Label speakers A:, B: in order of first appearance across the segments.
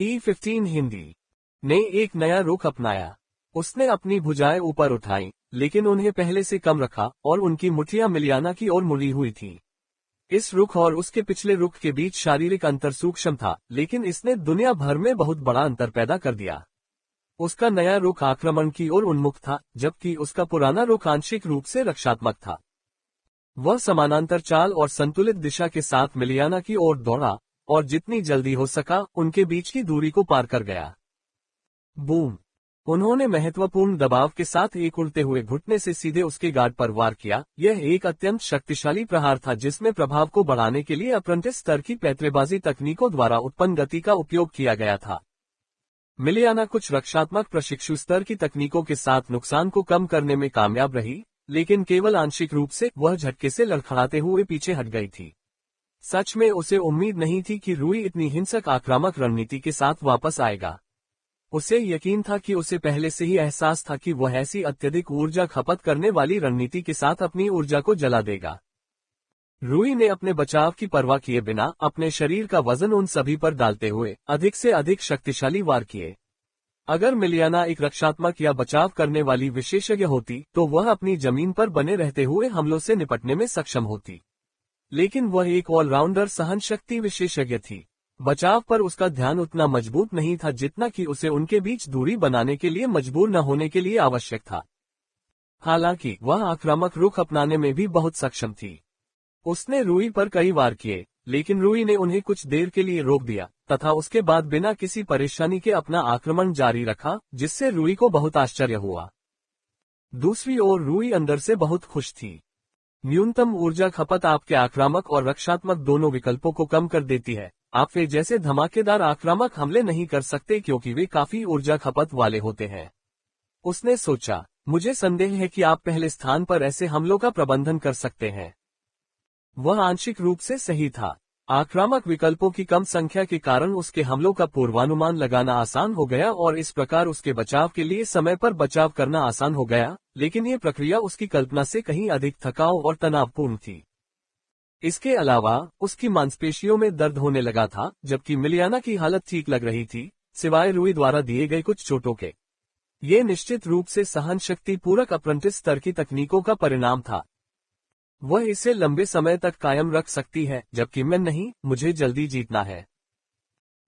A: E15 Hindi ने एक नया रुख अपनाया। उसने अपनी भुजाएं ऊपर उठाई, लेकिन उन्हें पहले से कम रखा और उनकी मुठ्ठियां मिलियाना की ओर मुड़ी हुई थी। इस रुख और उसके पिछले रुख के बीच शारीरिक अंतर सूक्ष्म था, लेकिन इसने दुनिया भर में बहुत बड़ा अंतर पैदा कर दिया। उसका नया रुख आक्रमण की ओर उन्मुख था, जबकि उसका पुराना रुख आंशिक रूप से रक्षात्मक था। वह समानांतर चाल और संतुलित दिशा के साथ मिलियाना की ओर दौड़ा और जितनी जल्दी हो सका उनके बीच की दूरी को पार कर गया। बूम! उन्होंने महत्वपूर्ण दबाव के साथ एक उड़ते हुए घुटने से सीधे उसके गार्ड पर वार किया। यह एक अत्यंत शक्तिशाली प्रहार था जिसमें प्रभाव को बढ़ाने के लिए अप्रेंटिस स्तर की पैंतरेबाजी तकनीकों द्वारा उत्पन्न गति का उपयोग किया गया था। मिलियाना कुछ रक्षात्मक प्रशिक्षु स्तर की तकनीकों के साथ नुकसान को कम करने में कामयाब रही, लेकिन केवल आंशिक रूप से। वह झटके से लड़खड़ाते हुए पीछे हट गई थी। सच में उसे उम्मीद नहीं थी कि रूई इतनी हिंसक आक्रामक रणनीति के साथ वापस आएगा। उसे यकीन था कि उसे पहले से ही एहसास था कि वह ऐसी अत्यधिक ऊर्जा खपत करने वाली रणनीति के साथ अपनी ऊर्जा को जला देगा। रूई ने अपने बचाव की परवाह किए बिना अपने शरीर का वजन उन सभी पर डालते हुए अधिक से अधिक शक्तिशाली वार किए। अगर मिलियाना एक रक्षात्मक या बचाव करने वाली विशेषज्ञ होती तो वह अपनी जमीन पर बने रहते हुए हमलों से निपटने में सक्षम होती, लेकिन वह एक ऑलराउंडर सहनशक्ति विशेषज्ञ थी। बचाव पर उसका ध्यान उतना मजबूत नहीं था जितना कि उसे उनके बीच दूरी बनाने के लिए मजबूर न होने के लिए आवश्यक था। हालांकि वह आक्रामक रुख अपनाने में भी बहुत सक्षम थी। उसने रूई पर कई वार किए, लेकिन रूई ने उन्हें कुछ देर के लिए रोक दिया तथा उसके बाद बिना किसी परेशानी के अपना आक्रमण जारी रखा, जिससे रूई को बहुत आश्चर्य हुआ। दूसरी ओर रूई अंदर से बहुत खुश थी। न्यूनतम ऊर्जा खपत आपके आक्रामक और रक्षात्मक दोनों विकल्पों को कम कर देती है। आप वे जैसे धमाकेदार आक्रामक हमले नहीं कर सकते क्योंकि वे काफी ऊर्जा खपत वाले होते हैं। उसने सोचा, मुझे संदेह है कि आप पहले स्थान पर ऐसे हमलों का प्रबंधन कर सकते हैं। वह आंशिक रूप से सही था। आक्रामक विकल्पों की कम संख्या के कारण उसके हमलों का पूर्वानुमान लगाना आसान हो गया और इस प्रकार उसके बचाव के लिए समय पर बचाव करना आसान हो गया, लेकिन ये प्रक्रिया उसकी कल्पना से कहीं अधिक थकाऊ और तनावपूर्ण थी। इसके अलावा उसकी मांसपेशियों में दर्द होने लगा था, जबकि मिलियाना की हालत ठीक लग रही थी, सिवाय रूई द्वारा दिए गए कुछ चोटों के। ये निश्चित रूप से सहन शक्ति पूरक अप्रेंटिस स्तर की तकनीकों का परिणाम था। वह इसे लंबे समय तक कायम रख सकती है, जबकि मैं नहीं, मुझे जल्दी जीतना है।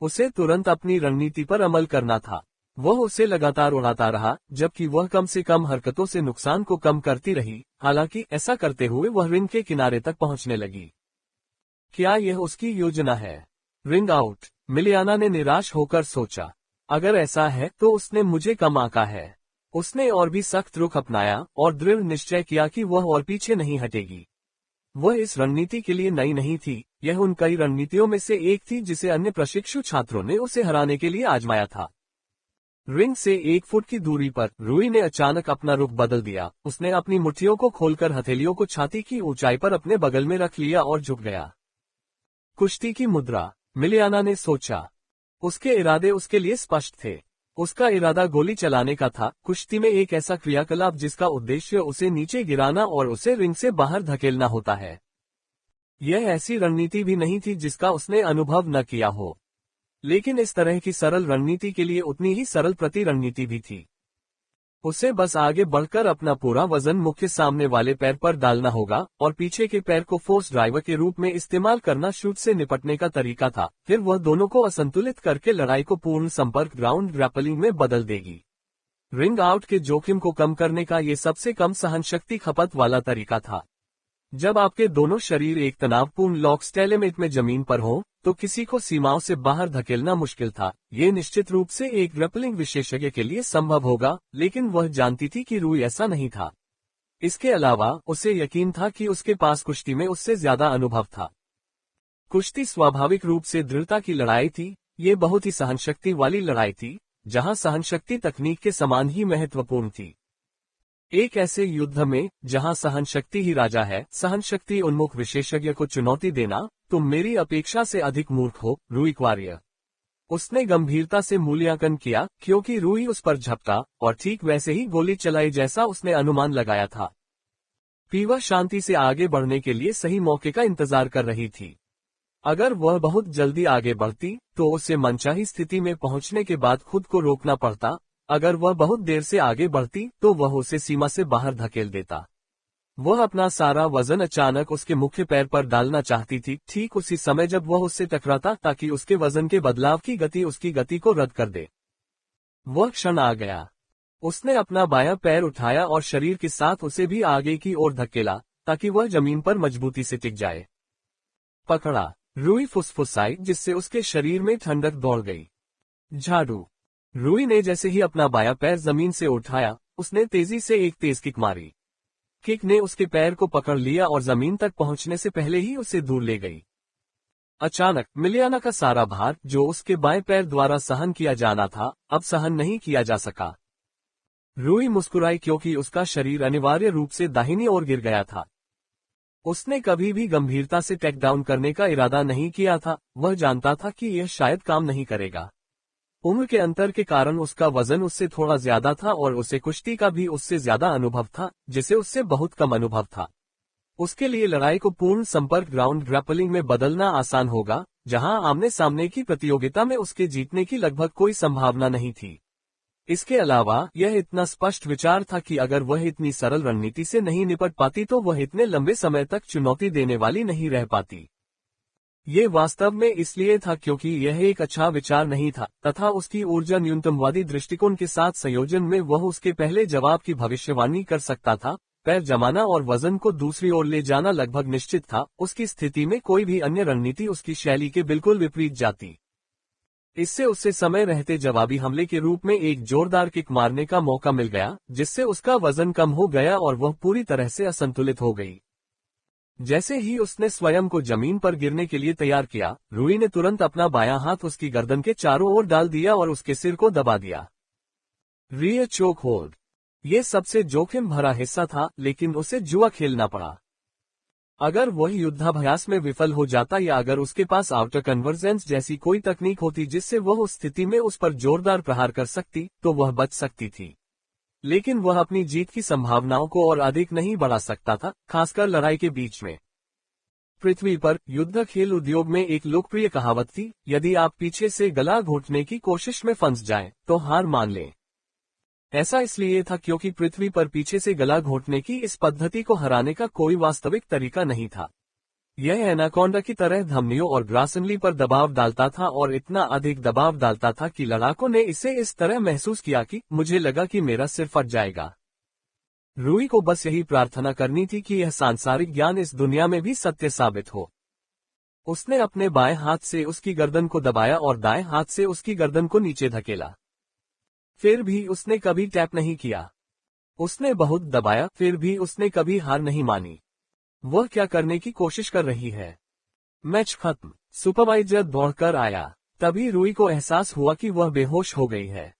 A: उसे तुरंत अपनी रणनीति पर अमल करना था। वह उसे लगातार उड़ाता रहा, जबकि वह कम से कम हरकतों से नुकसान को कम करती रही। हालांकि ऐसा करते हुए वह रिंग के किनारे तक पहुंचने लगी। क्या यह उसकी योजना है? रिंग आउट, मिलियाना ने निराश होकर सोचा। अगर ऐसा है तो उसने मुझे कम आंका है। उसने और भी सख्त रुख अपनाया और दृढ़ निश्चय किया कि वह और पीछे नहीं हटेगी। वह इस रणनीति के लिए नई नहीं थी, यह उन कई रणनीतियों में से एक थी जिसे अन्य प्रशिक्षु छात्रों ने उसे हराने के लिए आजमाया था। रिंग से 1 फुट की दूरी पर रूई ने अचानक अपना रुख बदल दिया। उसने अपनी मुट्ठियों को खोलकर हथेलियों को छाती की ऊंचाई पर अपने बगल में रख लिया और झुक गया। कुश्ती की मुद्रा, मिलियाना ने सोचा। उसके इरादे उसके लिए स्पष्ट थे। उसका इरादा गोली चलाने का था, कुश्ती में एक ऐसा क्रियाकलाप जिसका उद्देश्य उसे नीचे गिराना और उसे रिंग से बाहर धकेलना होता है। यह ऐसी रणनीति भी नहीं थी जिसका उसने अनुभव न किया हो, लेकिन इस तरह की सरल रणनीति के लिए उतनी ही सरल प्रति रणनीति भी थी। उसे बस आगे बढ़कर अपना पूरा वजन मुख्य सामने वाले पैर पर डालना होगा और पीछे के पैर को फोर्स ड्राइवर के रूप में इस्तेमाल करना शूट से निपटने का तरीका था। फिर वह दोनों को असंतुलित करके लड़ाई को पूर्ण संपर्क ग्राउंड ग्रैपलिंग में बदल देगी। रिंग आउट के जोखिम को कम करने का ये सबसे कम सहनशक्ति खपत वाला तरीका था। जब आपके दोनों शरीर एक तनावपूर्ण लॉक स्टेलेमेट में जमीन पर हों, तो किसी को सीमाओं से बाहर धकेलना मुश्किल था। ये निश्चित रूप से एक ग्रैपलिंग विशेषज्ञ के लिए संभव होगा, लेकिन वह जानती थी कि रूई ऐसा नहीं था। इसके अलावा उसे यकीन था कि उसके पास कुश्ती में उससे ज्यादा अनुभव था। कुश्ती स्वाभाविक रूप से दृढ़ता की लड़ाई थी। ये बहुत ही सहनशक्ति वाली लड़ाई थी, जहां सहनशक्ति तकनीक के समान ही महत्वपूर्ण थी। एक ऐसे युद्ध में जहां सहनशक्ति ही राजा है, सहनशक्ति उन्मुख विशेषज्ञ को चुनौती देना, तुम मेरी अपेक्षा से अधिक मूर्ख हो, रूई क्वार्य। उसने गंभीरता से मूल्यांकन किया, क्योंकि रूई उस पर झपटा और ठीक वैसे ही गोली चलाई जैसा उसने अनुमान लगाया था। पीवा शांति से आगे बढ़ने के लिए सही मौके का इंतजार कर रही थी। अगर वह बहुत जल्दी आगे बढ़ती तो उसे मनचाही स्थिति में पहुंचने के बाद खुद को रोकना पड़ता। अगर वह बहुत देर से आगे बढ़ती तो वह उसे सीमा से बाहर धकेल देता। वह अपना सारा वजन अचानक उसके मुख्य पैर पर डालना चाहती थी, ठीक उसी समय जब वह उससे टकराता ताकि उसके वजन के बदलाव की गति उसकी गति को रद्द कर दे। वह क्षण आ गया। उसने अपना बायां पैर उठाया और शरीर के साथ उसे भी आगे की ओर धकेला ताकि वह जमीन पर मजबूती से टिक जाए। पकड़ा। रूई फुसफुसाई जिससे उसके शरीर में ठंडक दौड़ गई। झाड़ू। रूई ने जैसे ही अपना बायां पैर जमीन से उठाया, उसने तेजी से एक तेज किक मारी। किक ने उसके पैर को पकड़ लिया और जमीन तक पहुंचने से पहले ही उसे दूर ले गई। अचानक मिलियाना का सारा भार जो उसके बाएं पैर द्वारा सहन किया जाना था, अब सहन नहीं किया जा सका। रूई मुस्कुराई क्योंकि उसका शरीर अनिवार्य रूप से दाहिनी ओर गिर गया था। उसने कभी भी गंभीरता से टेक डाउन करने का इरादा नहीं किया था। वह जानता था कि यह शायद काम नहीं करेगा। उम्र के अंतर के कारण उसका वजन उससे थोड़ा ज्यादा था और उसे कुश्ती का भी उससे ज्यादा अनुभव था, जिसे उससे बहुत कम अनुभव था। उसके लिए लड़ाई को पूर्ण संपर्क ग्राउंड ग्रैपलिंग में बदलना आसान होगा, जहां आमने सामने की प्रतियोगिता में उसके जीतने की लगभग कोई संभावना नहीं थी। इसके अलावा यह इतना स्पष्ट विचार था कि अगर वह इतनी सरल रणनीति से नहीं निपट पाती तो वह इतने लंबे समय तक चुनौती देने वाली नहीं रह पाती। ये वास्तव में इसलिए था क्योंकि यह एक अच्छा विचार नहीं था तथा उसकी ऊर्जा न्यूनतमवादी दृष्टिकोण के साथ संयोजन में वह उसके पहले जवाब की भविष्यवाणी कर सकता था। पैर जमाना और वजन को दूसरी ओर ले जाना लगभग निश्चित था। उसकी स्थिति में कोई भी अन्य रणनीति उसकी शैली के बिल्कुल विपरीत जाती। इससे उसे समय रहते जवाबी हमले के रूप में एक जोरदार किक मारने का मौका मिल गया, जिससे उसका वजन कम हो गया और वह पूरी तरह से असंतुलित हो गई। जैसे ही उसने स्वयं को जमीन पर गिरने के लिए तैयार किया, रूई ने तुरंत अपना बायां हाथ उसकी गर्दन के चारों ओर डाल दिया और उसके सिर को दबा दिया। रियर चोक होल्ड। ये सबसे जोखिम भरा हिस्सा था, लेकिन उसे जुआ खेलना पड़ा। अगर वह युद्धाभ्यास में विफल हो जाता या अगर उसके पास आउटर कन्वर्जेंस जैसी कोई तकनीक होती जिससे वह उस स्थिति में उस पर जोरदार प्रहार कर सकती, तो वह बच सकती थी। लेकिन वह अपनी जीत की संभावनाओं को और अधिक नहीं बढ़ा सकता था, खासकर लड़ाई के बीच में। पृथ्वी पर युद्ध खेल उद्योग में एक लोकप्रिय कहावत थी, यदि आप पीछे से गला घोंटने की कोशिश में फंस जाएं, तो हार मान लें। ऐसा इसलिए था क्योंकि पृथ्वी पर पीछे से गला घोंटने की इस पद्धति को हराने का कोई वास्तविक तरीका नहीं था। यह एनाकोंडा की तरह धमनियों और ग्रासनली पर दबाव डालता था और इतना अधिक दबाव डालता था कि लड़ाकों ने इसे इस तरह महसूस किया कि मुझे लगा कि मेरा सिर फट जाएगा। रूई को बस यही प्रार्थना करनी थी कि यह सांसारिक ज्ञान इस दुनिया में भी सत्य साबित हो। उसने अपने बाएं हाथ से उसकी गर्दन को दबाया और दाएं हाथ से उसकी गर्दन को नीचे धकेला। फिर भी उसने कभी टैप नहीं किया। उसने बहुत दबाया, फिर भी उसने कभी हार नहीं मानी। वह क्या करने की कोशिश कर रही है? मैच खत्म। सुपरवाइजर दौड़कर आया। तभी रूई को एहसास हुआ कि वह बेहोश हो गई है।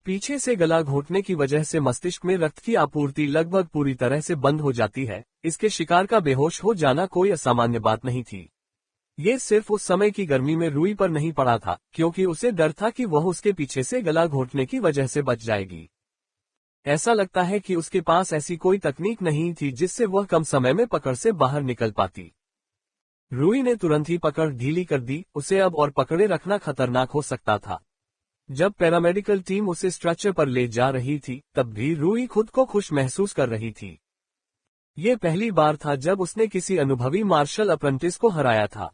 A: पीछे से गला घोंटने की वजह से मस्तिष्क में रक्त की आपूर्ति लगभग पूरी तरह से बंद हो जाती है। इसके शिकार का बेहोश हो जाना कोई असामान्य बात नहीं थी। ये सिर्फ उस समय की गर्मी में रूई पर नहीं पड़ा था, क्योंकि उसे डर था कि वह उसके पीछे से गला घोंटने की वजह से बच जाएगी। ऐसा लगता है कि उसके पास ऐसी कोई तकनीक नहीं थी जिससे वह कम समय में पकड़ से बाहर निकल पाती। रूई ने तुरंत ही पकड़ ढीली कर दी। उसे अब और पकड़े रखना खतरनाक हो सकता था। जब पैरामेडिकल टीम उसे स्ट्रेचर पर ले जा रही थी, तब भी रूई खुद को खुश महसूस कर रही थी। ये पहली बार था जब उसने किसी अनुभवी मार्शल अप्रेंटिस को हराया था।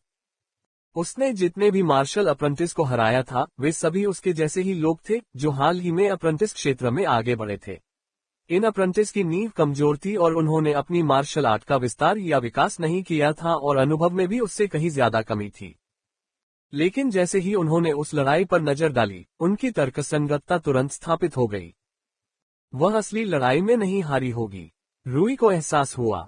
A: उसने जितने भी मार्शल अप्रेंटिस को हराया था, वे सभी उसके जैसे ही लोग थे जो हाल ही में अप्रेंटिस क्षेत्र में आगे बढ़े थे। इन अप्रेंटिस की नींव कमजोर थी और उन्होंने अपनी मार्शल आर्ट का विस्तार या विकास नहीं किया था और अनुभव में भी उससे कहीं ज्यादा कमी थी। लेकिन जैसे ही उन्होंने उस लड़ाई पर नजर डाली, उनकी तर्कसंगतता तुरंत स्थापित हो गई। वह असली लड़ाई में नहीं हारी होगी। रूई को एहसास हुआ।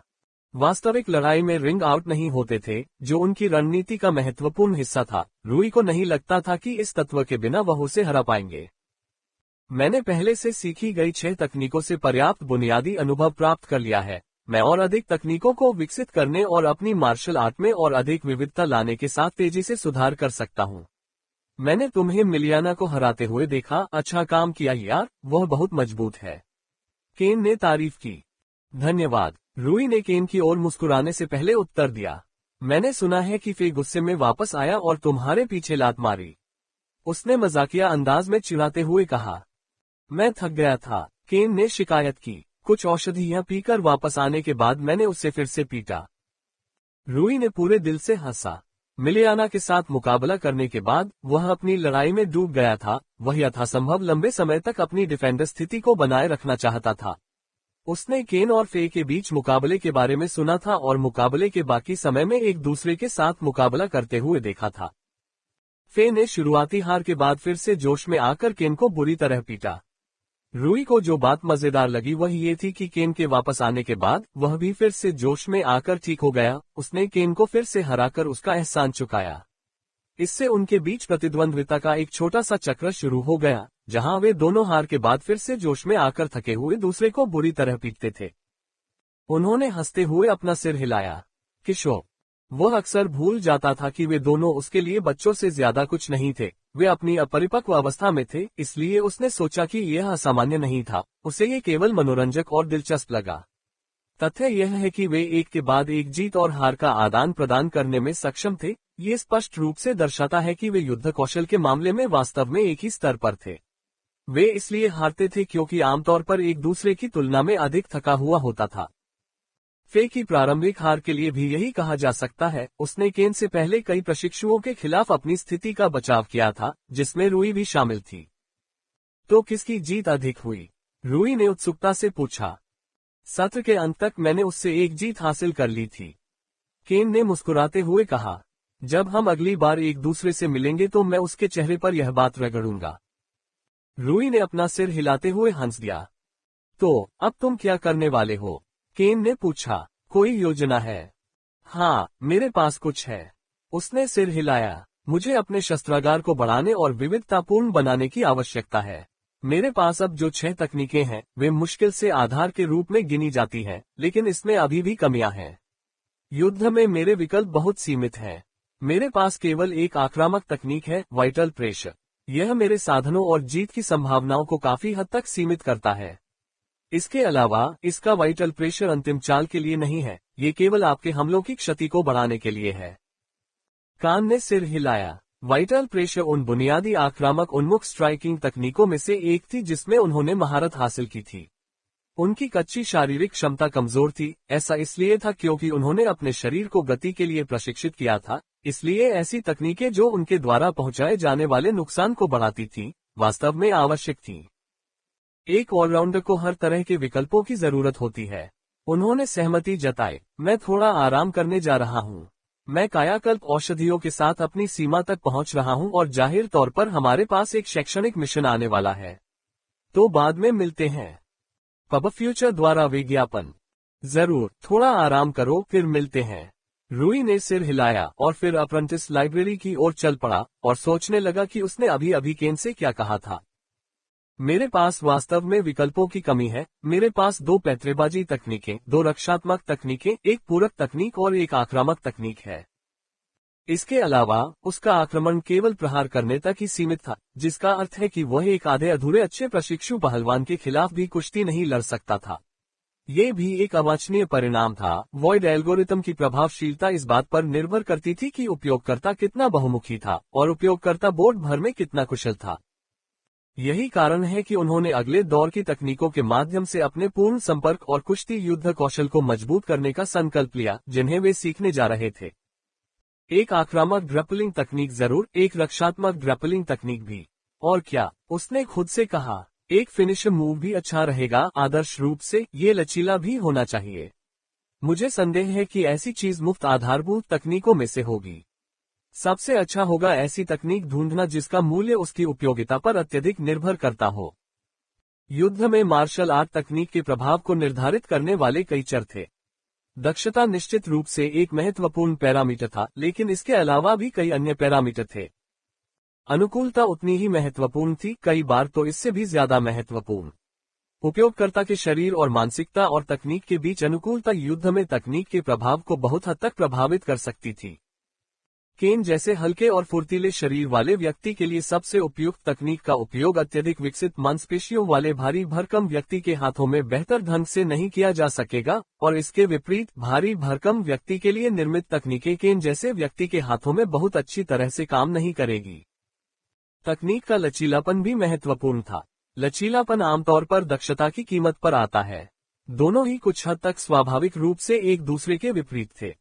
A: वास्तविक लड़ाई में रिंग आउट नहीं होते थे, जो उनकी रणनीति का महत्वपूर्ण हिस्सा था। रूई को नहीं लगता था कि इस तत्व के बिना वह उसे हरा पाएंगे। मैंने पहले से सीखी गई 6 तकनीकों से पर्याप्त बुनियादी अनुभव प्राप्त कर लिया है। मैं और अधिक तकनीकों को विकसित करने और अपनी मार्शल आर्ट में और अधिक विविधता लाने के साथ तेजी से सुधार कर सकता हूँ। मैंने तुम्हें मिलियाना को हराते हुए देखा। अच्छा काम किया यार, वह बहुत मजबूत है। केन ने तारीफ की। धन्यवाद। रूई ने केन की ओर मुस्कुराने से पहले उत्तर दिया। मैंने सुना है कि फे गुस्से में वापस आया और तुम्हारे पीछे लात मारी। उसने मजाकिया अंदाज में चिढ़ाते हुए कहा। मैं थक गया था, केन ने शिकायत की। कुछ औषधियां पीकर वापस आने के बाद मैंने उसे फिर से पीटा। रूई ने पूरे दिल से हंसा। मिलियाना के साथ मुकाबला करने के बाद वह अपनी लड़ाई में डूब गया था। वह यथासंभव लंबे समय तक अपनी डिफेंडर स्थिति को बनाए रखना चाहता था। उसने केन और फे के बीच मुकाबले के बारे में सुना था और मुकाबले के बाकी समय में एक दूसरे के साथ मुकाबला करते हुए देखा था। फे ने शुरुआती हार के बाद फिर से जोश में आकर केन को बुरी तरह पीटा। रूई को जो बात मजेदार लगी वह ये थी कि केन के वापस आने के बाद वह भी फिर से जोश में आकर ठीक हो गया। उसने केन को फिर से हराकर उसका एहसान चुकाया। इससे उनके बीच प्रतिद्वंद्विता का एक छोटा सा चक्र शुरू हो गया, जहां वे दोनों हार के बाद फिर से जोश में आकर थके हुए दूसरे को बुरी तरह पीटते थे। उन्होंने हंसते हुए अपना सिर हिलाया। किशोर, वह अक्सर भूल जाता था कि वे दोनों उसके लिए बच्चों से ज्यादा कुछ नहीं थे। वे अपनी अपरिपक्व अवस्था में थे, इसलिए उसने सोचा कि यह असामान्य नहीं था। उसे ये केवल मनोरंजक और दिलचस्प लगा। तथ्य यह है कि वे एक के बाद एक जीत और हार का आदान प्रदान करने में सक्षम थे। ये स्पष्ट रूप से दर्शाता है कि वे युद्ध कौशल के मामले में वास्तव में एक ही स्तर पर थे। वे इसलिए हारते थे क्योंकि आमतौर पर एक दूसरे की तुलना में अधिक थका हुआ होता था। फे की प्रारंभिक हार के लिए भी यही कहा जा सकता है। उसने केन से पहले कई प्रशिक्षुओं के खिलाफ अपनी स्थिति का बचाव किया था, जिसमें रूई भी शामिल थी। तो किसकी जीत अधिक हुई? रूई ने उत्सुकता से पूछा। सत्र के अंत तक मैंने उससे एक जीत हासिल कर ली थी, केन ने मुस्कुराते हुए कहा। जब हम अगली बार एक दूसरे से मिलेंगे तो मैं उसके चेहरे पर यह बात रगड़ूंगा। रूई ने अपना सिर हिलाते हुए हंस दिया। तो अब तुम क्या करने वाले हो? केन ने पूछा। कोई योजना है? हाँ, मेरे पास कुछ है। उसने सिर हिलाया। मुझे अपने शस्त्रागार को बढ़ाने और विविधतापूर्ण बनाने की आवश्यकता है। मेरे पास अब जो 6 तकनीकें हैं वे मुश्किल से आधार के रूप में गिनी जाती हैं, लेकिन इसमें अभी भी कमियां हैं। युद्ध में मेरे विकल्प बहुत सीमित हैं। मेरे पास केवल एक आक्रामक तकनीक है, वाइटल प्रेशर। यह मेरे साधनों और जीत की संभावनाओं को काफी हद तक सीमित करता है। इसके अलावा इसका वाइटल प्रेशर अंतिम चाल के लिए नहीं है, ये केवल आपके हमलों की क्षति को बढ़ाने के लिए है। कान ने सिर हिलाया। वाइटल प्रेशर उन बुनियादी आक्रामक उन्मुख स्ट्राइकिंग तकनीकों में से एक थी जिसमें उन्होंने महारत हासिल की थी। उनकी कच्ची शारीरिक क्षमता कमजोर थी। ऐसा इसलिए था क्योंकि उन्होंने अपने शरीर को गति के लिए प्रशिक्षित किया था। इसलिए ऐसी तकनीकें जो उनके द्वारा पहुंचाए जाने वाले नुकसान को बढ़ाती थीं, वास्तव में आवश्यक थीं। एक ऑलराउंडर को हर तरह के विकल्पों की जरूरत होती है। उन्होंने सहमति जताई। मैं थोड़ा आराम करने जा रहा हूँ। मैं कायाकल्प औषधियों के साथ अपनी सीमा तक पहुंच रहा हूं और जाहिर तौर पर हमारे पास एक शैक्षणिक मिशन आने वाला है। तो बाद में मिलते हैं। पब फ्यूचर द्वारा विज्ञापन। जरूर, थोड़ा आराम करो, फिर मिलते हैं। रूई ने सिर हिलाया और फिर अप्रेंटिस लाइब्रेरी की ओर चल पड़ा और सोचने लगा कि उसने अभी अभी केन से क्या कहा था। मेरे पास वास्तव में विकल्पों की कमी है। मेरे पास 2 पैंतरेबाजी तकनीकें, 2 रक्षात्मक तकनीकें, एक पूरक तकनीक और एक आक्रामक तकनीक है। इसके अलावा उसका आक्रमण केवल प्रहार करने तक ही सीमित था, जिसका अर्थ है कि वह एक आधे अधूरे अच्छे प्रशिक्षु पहलवान के खिलाफ भी कुश्ती नहीं लड़ सकता था। ये भी एक अवांछनीय परिणाम था। वॉइड एल्गोरिथम की प्रभावशीलता इस बात पर निर्भर करती थी कि उपयोगकर्ता कितना बहुमुखी था और उपयोगकर्ता बोर्ड भर में कितना कुशल था। यही कारण है कि उन्होंने अगले दौर की तकनीकों के माध्यम से अपने पूर्ण संपर्क और कुश्ती युद्ध कौशल को मजबूत करने का संकल्प लिया, जिन्हें वे सीखने जा रहे थे। एक आक्रामक ग्रैपलिंग तकनीक जरूर, एक रक्षात्मक ग्रैपलिंग तकनीक भी। और क्या, उसने खुद से कहा, एक फिनिशर मूव भी अच्छा रहेगा। आदर्श रूप से ये लचीला भी होना चाहिए। मुझे संदेह है कि ऐसी चीज मुफ्त आधारभूत तकनीकों में से होगी। सबसे अच्छा होगा ऐसी तकनीक ढूंढना जिसका मूल्य उसकी उपयोगिता पर अत्यधिक निर्भर करता हो। युद्ध में मार्शल आर्ट तकनीक के प्रभाव को निर्धारित करने वाले कई चर थे। दक्षता निश्चित रूप से एक महत्वपूर्ण पैरामीटर था, लेकिन इसके अलावा भी कई अन्य पैरामीटर थे। अनुकूलता उतनी ही महत्वपूर्ण थी, कई बार तो इससे भी ज्यादा महत्वपूर्ण। उपयोगकर्ता के शरीर और मानसिकता और तकनीक के बीच अनुकूलता युद्ध में तकनीक के प्रभाव को बहुत हद तक प्रभावित कर सकती थी। केन जैसे हल्के और फुर्तीले शरीर वाले व्यक्ति के लिए सबसे उपयुक्त तकनीक का उपयोग अत्यधिक विकसित मांसपेशियों वाले भारी भरकम व्यक्ति के हाथों में बेहतर ढंग से नहीं किया जा सकेगा, और इसके विपरीत भारी भरकम व्यक्ति के लिए निर्मित तकनीकें केन जैसे व्यक्ति के हाथों में बहुत अच्छी तरह से काम नहीं करेगी। तकनीक का लचीलापन भी महत्वपूर्ण था। लचीलापन आमतौर पर दक्षता की कीमत पर आता है। दोनों ही कुछ हद तक स्वाभाविक रूप से एक दूसरे के विपरीत थे।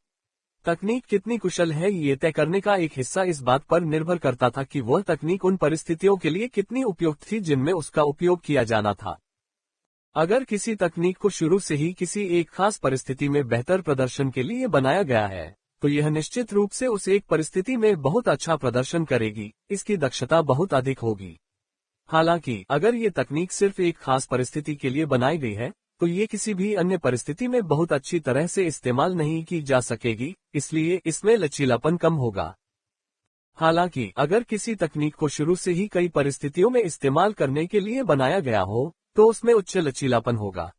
A: तकनीक कितनी कुशल है ये तय करने का एक हिस्सा इस बात पर निर्भर करता था कि वह तकनीक उन परिस्थितियों के लिए कितनी उपयुक्त थी जिनमें उसका उपयोग किया जाना था। अगर किसी तकनीक को शुरू से ही किसी एक खास परिस्थिति में बेहतर प्रदर्शन के लिए बनाया गया है, तो यह निश्चित रूप से उस एक परिस्थिति में बहुत अच्छा प्रदर्शन करेगी, इसकी दक्षता बहुत अधिक होगी। हालांकि अगर ये तकनीक सिर्फ एक खास परिस्थिति के लिए बनाई गई है, तो ये किसी भी अन्य परिस्थिति में बहुत अच्छी तरह से इस्तेमाल नहीं की जा सकेगी, इसलिए इसमें लचीलापन कम होगा। हालांकि अगर किसी तकनीक को शुरू से ही कई परिस्थितियों में इस्तेमाल करने के लिए बनाया गया हो, तो उसमें उच्च लचीलापन होगा।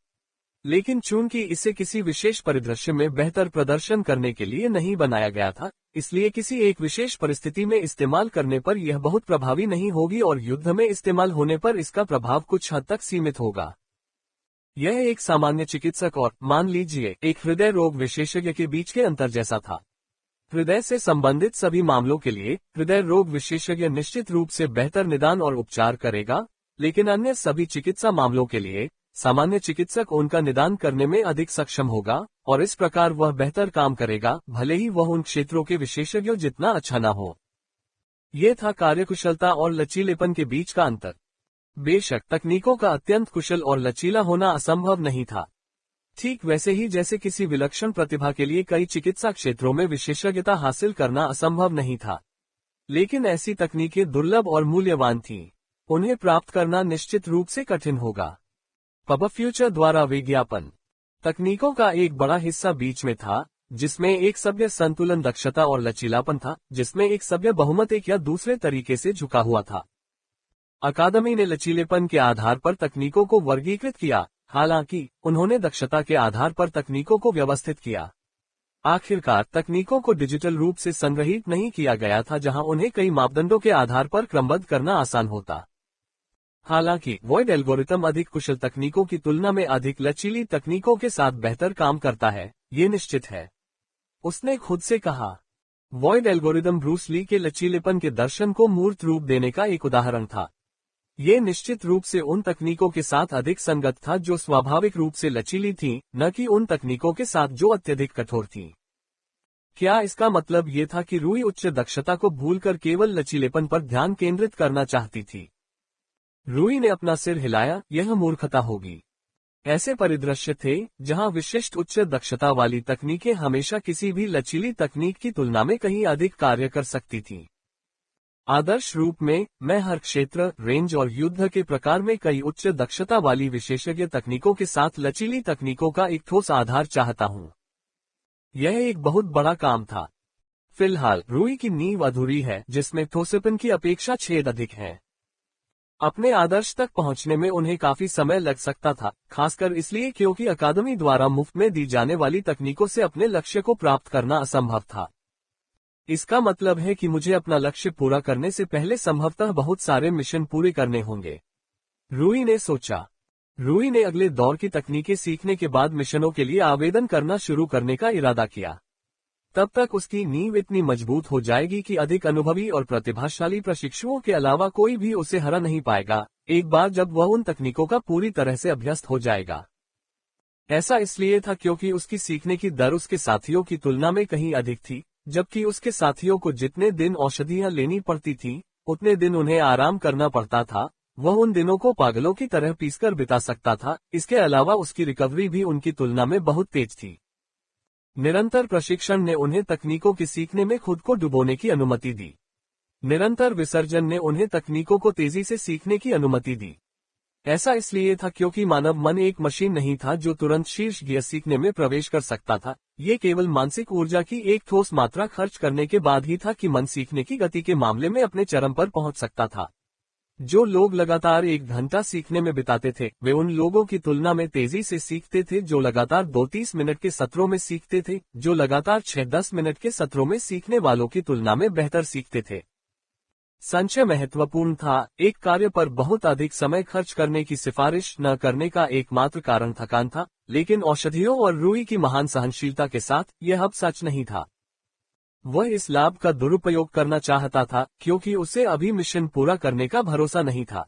A: लेकिन चूंकि इसे किसी विशेष परिदृश्य में बेहतर प्रदर्शन करने के लिए नहीं बनाया गया था, इसलिए किसी एक विशेष परिस्थिति में इस्तेमाल करने पर यह बहुत प्रभावी नहीं होगी और युद्ध में इस्तेमाल होने पर इसका प्रभाव कुछ हद तक सीमित होगा। यह एक सामान्य चिकित्सक और, मान लीजिए, एक हृदय रोग विशेषज्ञ के बीच के अंतर जैसा था। हृदय से संबंधित सभी मामलों के लिए हृदय रोग विशेषज्ञ निश्चित रूप से बेहतर निदान और उपचार करेगा, लेकिन अन्य सभी चिकित्सा मामलों के लिए सामान्य चिकित्सक उनका निदान करने में अधिक सक्षम होगा, और इस प्रकार वह बेहतर काम करेगा, भले ही वह उन क्षेत्रों के विशेषज्ञों जितना अच्छा न हो। ये था कार्यकुशलता और लचीलेपन के बीच का अंतर। बेशक तकनीकों का अत्यंत कुशल और लचीला होना असंभव नहीं था। ठीक वैसे ही जैसे किसी विलक्षण प्रतिभा के लिए कई चिकित्सा क्षेत्रों में विशेषज्ञता हासिल करना असंभव नहीं था। लेकिन ऐसी तकनीकें दुर्लभ और मूल्यवान थीं। उन्हें प्राप्त करना निश्चित रूप से कठिन होगा। पब फ्यूचर द्वारा विज्ञापन। तकनीकों का एक बड़ा हिस्सा बीच में था, जिसमें एक सभ्य संतुलन दक्षता और लचीलापन था, जिसमें एक सभ्य बहुमत एक या दूसरे तरीके से झुका हुआ था। अकादमी ने लचीलेपन के आधार पर तकनीकों को वर्गीकृत किया, हालांकि उन्होंने दक्षता के आधार पर तकनीकों को व्यवस्थित किया। आखिरकार तकनीकों को डिजिटल रूप से संग्रहित नहीं किया गया था, जहां उन्हें कई मापदंडों के आधार पर क्रमबद्ध करना आसान होता। हालांकि वॉइड एल्गोरिथम अधिक कुशल तकनीकों की तुलना में अधिक लचीली तकनीकों के साथ बेहतर काम करता है, ये निश्चित है, उसने खुद से कहा। वॉइड एल्गोरिथम ब्रूस ली के लचीलेपन के दर्शन को मूर्त रूप देने का एक उदाहरण था। ये निश्चित रूप से उन तकनीकों के साथ अधिक संगत था जो स्वाभाविक रूप से लचीली थीं, न कि उन तकनीकों के साथ जो अत्यधिक कठोर थीं। क्या इसका मतलब ये था कि रूई उच्च दक्षता को भूलकर केवल लचीलेपन पर ध्यान केंद्रित करना चाहती थी? रूई ने अपना सिर हिलाया, यह मूर्खता होगी। ऐसे परिदृश्य थे जहां विशिष्ट उच्च दक्षता वाली तकनीकें हमेशा किसी भी लचीली तकनीक की तुलना में कहीं अधिक कार्य कर सकती थीं। आदर्श रूप में मैं हर क्षेत्र, रेंज और युद्ध के प्रकार में कई उच्च दक्षता वाली विशेषज्ञ तकनीकों के साथ लचीली तकनीकों का एक ठोस आधार चाहता हूं। यह एक बहुत बड़ा काम था। फिलहाल रूई की नींव अधूरी है, जिसमें ठोसपन की अपेक्षा छेद अधिक हैं। अपने आदर्श तक पहुंचने में उन्हें काफी समय लग सकता था, खासकर इसलिए क्योंकि अकादमी द्वारा मुफ्त में दी जाने वाली तकनीकों से अपने लक्ष्य को प्राप्त करना असंभव था। इसका मतलब है कि मुझे अपना लक्ष्य पूरा करने से पहले संभवतः बहुत सारे मिशन पूरे करने होंगे, रूई ने सोचा। रूई ने अगले दौर की तकनीकें सीखने के बाद मिशनों के लिए आवेदन करना शुरू करने का इरादा किया। तब तक उसकी नींव इतनी मजबूत हो जाएगी कि अधिक अनुभवी और प्रतिभाशाली प्रशिक्षुओं के अलावा कोई भी उसे हरा नहीं पाएगा, एक बार जब वह उन तकनीकों का पूरी तरह से अभ्यस्त हो जाएगा। ऐसा इसलिए था क्योंकि उसकी सीखने की दर उसके साथियों की तुलना में कहीं अधिक थी, जबकि उसके साथियों को जितने दिन औषधियां लेनी पड़ती थीं, उतने दिन उन्हें आराम करना पड़ता था। वह उन दिनों को पागलों की तरह पीसकर बिता सकता था। इसके अलावा उसकी रिकवरी भी उनकी तुलना में बहुत तेज थी। निरंतर प्रशिक्षण ने उन्हें तकनीकों के सीखने में खुद को डुबोने की अनुमति दी। निरंतर विसर्जन ने उन्हें तकनीकों को तेजी से सीखने की अनुमति दी। ऐसा इसलिए था क्योंकि मानव मन एक मशीन नहीं था जो तुरंत शीर्ष गियर सीखने में प्रवेश कर सकता था। ये केवल मानसिक ऊर्जा की एक ठोस मात्रा खर्च करने के बाद ही था कि मन सीखने की गति के मामले में अपने चरम पर पहुंच सकता था। जो लोग लगातार 1 घंटा सीखने में बिताते थे वे उन लोगों की तुलना में तेजी से सीखते थे जो लगातार 2-30 मिनट के सत्रों में सीखते थे, जो लगातार 6-10 मिनट के सत्रों में सीखने वालों की तुलना में बेहतर सीखते थे। संचय महत्वपूर्ण था। एक कार्य पर बहुत अधिक समय खर्च करने की सिफारिश न करने का एकमात्र कारण थकान था, लेकिन औषधियों और रूई की महान सहनशीलता के साथ यह अब सच नहीं था। वह इस लाभ का दुरुपयोग करना चाहता था क्योंकि उसे अभी मिशन पूरा करने का भरोसा नहीं था।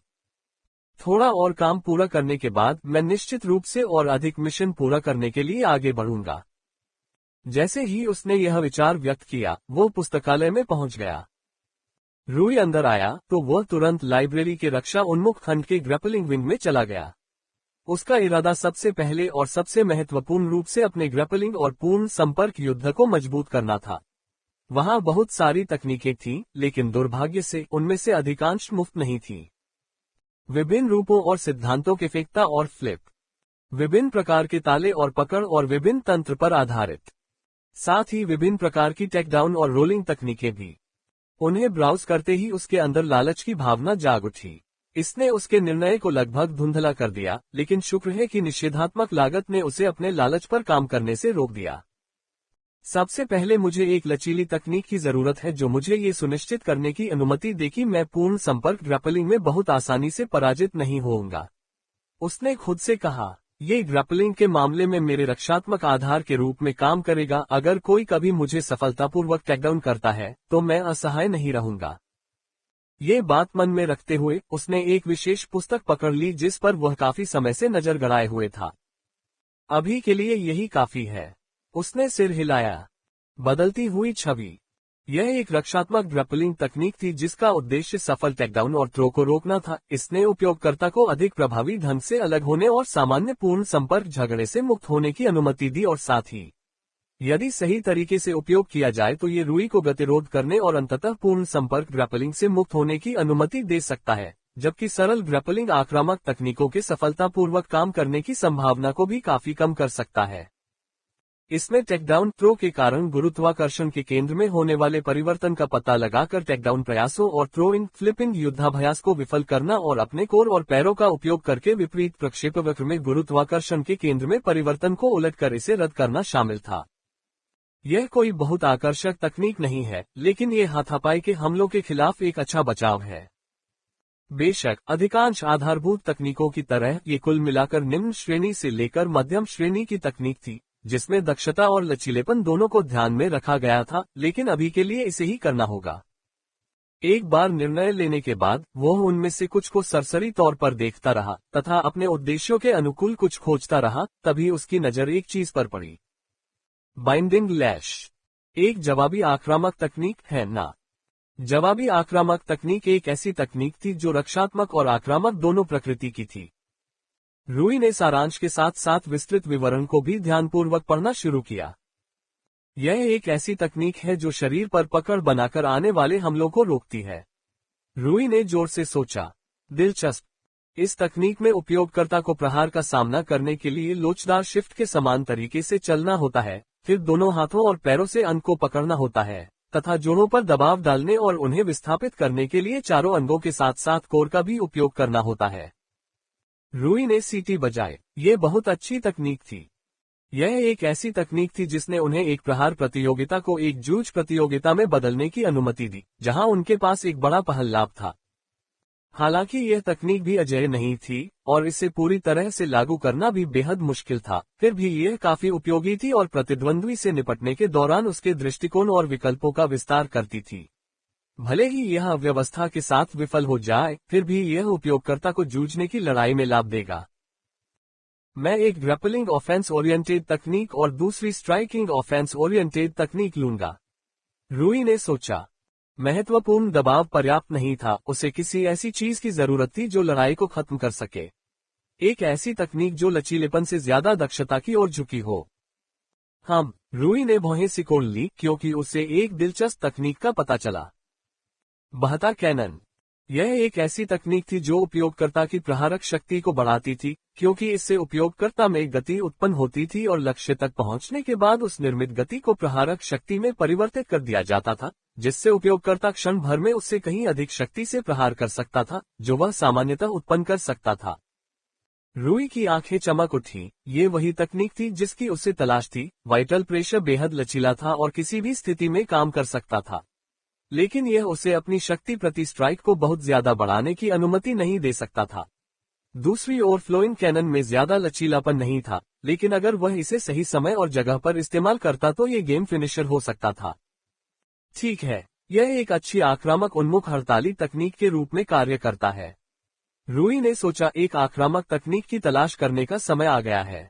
A: थोड़ा और काम पूरा करने के बाद मैं निश्चित रूप से और अधिक मिशन पूरा करने के लिए आगे बढ़ूंगा। जैसे ही उसने यह विचार व्यक्त किया, वो पुस्तकालय में पहुंच गया। रूई अंदर आया तो वह तुरंत लाइब्रेरी के रक्षा उन्मुख खंड के ग्रैपलिंग विंग में चला गया। उसका इरादा सबसे पहले और सबसे महत्वपूर्ण रूप से अपने ग्रैपलिंग और पूर्ण संपर्क युद्ध को मजबूत करना था। वहां बहुत सारी तकनीकें थीं, लेकिन दुर्भाग्य से उनमें से अधिकांश मुफ्त नहीं थीं। विभिन्न रूपों और सिद्धांतों के फेंकता और फ्लिप, विभिन्न प्रकार के ताले और पकड़ और विभिन्न तंत्र पर आधारित, साथ ही विभिन्न प्रकार की टेकडाउन और रोलिंग तकनीकें भी। उन्हें ब्राउज करते ही उसके अंदर लालच की भावना जाग उठी। इसने उसके निर्णय को लगभग धुंधला कर दिया, लेकिन शुक्र है कि निषेधात्मक लागत ने उसे अपने लालच पर काम करने से रोक दिया। सबसे पहले मुझे एक लचीली तकनीक की जरूरत है जो मुझे ये सुनिश्चित करने की अनुमति दे कि मैं पूर्ण संपर्क ग्रैपलिंग में बहुत आसानी से पराजित नहीं होऊंगा। उसने खुद से कहा, ये ग्रैपलिंग के मामले में मेरे रक्षात्मक आधार के रूप में काम करेगा। अगर कोई कभी मुझे सफलतापूर्वक टेकडाउन करता है तो मैं असहाय नहीं रहूंगा। ये बात मन में रखते हुए उसने एक विशेष पुस्तक पकड़ ली जिस पर वह काफी समय से नजर गड़ाए हुए था। अभी के लिए यही काफी है। उसने सिर हिलाया। बदलती हुई छवि। यह एक रक्षात्मक ग्रैपलिंग तकनीक थी जिसका उद्देश्य सफल टेकडाउन और थ्रो को रोकना था। इसने उपयोगकर्ता को अधिक प्रभावी ढंग से अलग होने और सामान्य पूर्ण संपर्क झगड़े से मुक्त होने की अनुमति दी और साथ ही यदि सही तरीके से उपयोग किया जाए तो ये रूई को गतिरोध करने और अंततः पूर्ण संपर्क ग्रैपलिंग से मुक्त होने की अनुमति दे सकता है, जबकि सरल ग्रैपलिंग आक्रामक तकनीकों के सफलतापूर्वक काम करने की संभावना को भी काफी कम कर सकता है। इसमें टेकडाउन थ्रो के कारण गुरुत्वाकर्षण के केंद्र में होने वाले परिवर्तन का पता लगाकर टेकडाउन प्रयासों और थ्रोइंग फ्लिपिंग युद्धाभ्यास को विफल करना और अपने कोर और पैरों का उपयोग करके विपरीत प्रक्षेपवक्र में गुरुत्वाकर्षण के केंद्र में परिवर्तन को उलटकर इसे रद्द करना शामिल था। यह कोई बहुत आकर्षक तकनीक नहीं है, लेकिन ये हाथापाई के हमलों के खिलाफ एक अच्छा बचाव है। बेशक अधिकांश आधारभूत तकनीकों की तरह ये कुल मिलाकर निम्न श्रेणी से लेकर मध्यम श्रेणी की तकनीक थी, जिसमें दक्षता और लचीलेपन दोनों को ध्यान में रखा गया था, लेकिन अभी के लिए इसे ही करना होगा। एक बार निर्णय लेने के बाद वह उनमें से कुछ को सरसरी तौर पर देखता रहा तथा अपने उद्देश्यों के अनुकूल कुछ खोजता रहा। तभी उसकी नजर एक चीज पर पड़ी। बाइंडिंग लैश एक जवाबी आक्रामक तकनीक है ना। जवाबी आक्रामक तकनीक एक ऐसी तकनीक थी जो रक्षात्मक और आक्रामक दोनों प्रकृति की थी। रूई ने सारांश के साथ साथ विस्तृत विवरण को भी ध्यानपूर्वक पढ़ना शुरू किया। यह एक ऐसी तकनीक है जो शरीर पर पकड़ बनाकर आने वाले हमलों को रोकती है। रूई ने जोर से सोचा, दिलचस्प। इस तकनीक में उपयोगकर्ता को प्रहार का सामना करने के लिए लोचदार शिफ्ट के समान तरीके से चलना होता है, फिर दोनों हाथों और पैरों से अंग को पकड़ना होता है तथा जोड़ों पर दबाव डालने और उन्हें विस्थापित करने के लिए चारों अंगों के साथ साथ कोर का भी उपयोग करना होता है। रूई ने सीटी बजाए। ये बहुत अच्छी तकनीक थी। यह एक ऐसी तकनीक थी जिसने उन्हें एक प्रहार प्रतियोगिता को एक जूझ प्रतियोगिता में बदलने की अनुमति दी, जहां उनके पास एक बड़ा पहल लाभ था। हालांकि यह तकनीक भी अजेय नहीं थी और इसे पूरी तरह से लागू करना भी बेहद मुश्किल था, फिर भी यह काफी उपयोगी थी और प्रतिद्वंद्वी से निपटने के दौरान उसके दृष्टिकोण और विकल्पों का विस्तार करती थी। भले ही यह अव्यवस्था के साथ विफल हो जाए, फिर भी यह उपयोगकर्ता को जूझने की लड़ाई में लाभ देगा। मैं एक ग्रैपलिंग ऑफेंस ओरिएंटेड तकनीक और दूसरी स्ट्राइकिंग ऑफेंस ओरिएंटेड तकनीक लूंगा, रूई ने सोचा। महत्वपूर्ण दबाव पर्याप्त नहीं था, उसे किसी ऐसी चीज की जरूरत थी जो लड़ाई को खत्म कर सके। एक ऐसी तकनीक जो लचीलेपन से ज्यादा दक्षता की ओर झुकी हो। रूई ने भौहें सिकोड़ ली क्योंकि उसे एक दिलचस्प तकनीक का पता चला। बहता कैनन। यह एक ऐसी तकनीक थी जो उपयोगकर्ता की प्रहारक शक्ति को बढ़ाती थी, क्योंकि इससे उपयोगकर्ता में गति उत्पन्न होती थी और लक्ष्य तक पहुंचने के बाद उस निर्मित गति को प्रहारक शक्ति में परिवर्तित कर दिया जाता था, जिससे उपयोगकर्ता क्षण भर में उससे कहीं अधिक शक्ति से प्रहार कर सकता था, जो वह सामान्यतः उत्पन्न कर सकता था। रूई की आंखें चमक उठी। ये वही तकनीक थी जिसकी उसे तलाश थी। वाइटल प्रेशर बेहद लचीला था और किसी भी स्थिति में काम कर सकता था, लेकिन यह उसे अपनी शक्ति प्रति स्ट्राइक को बहुत ज्यादा बढ़ाने की अनुमति नहीं दे सकता था। दूसरी ओर फ्लोइंग कैनन में ज्यादा लचीलापन नहीं था, लेकिन अगर वह इसे सही समय और जगह पर इस्तेमाल करता तो ये गेम फिनिशर हो सकता था। ठीक है, यह एक अच्छी आक्रामक उन्मुख हड़ताली तकनीक के रूप में कार्य करता है। रूई ने सोचा, एक आक्रामक तकनीक की तलाश करने का समय आ गया है।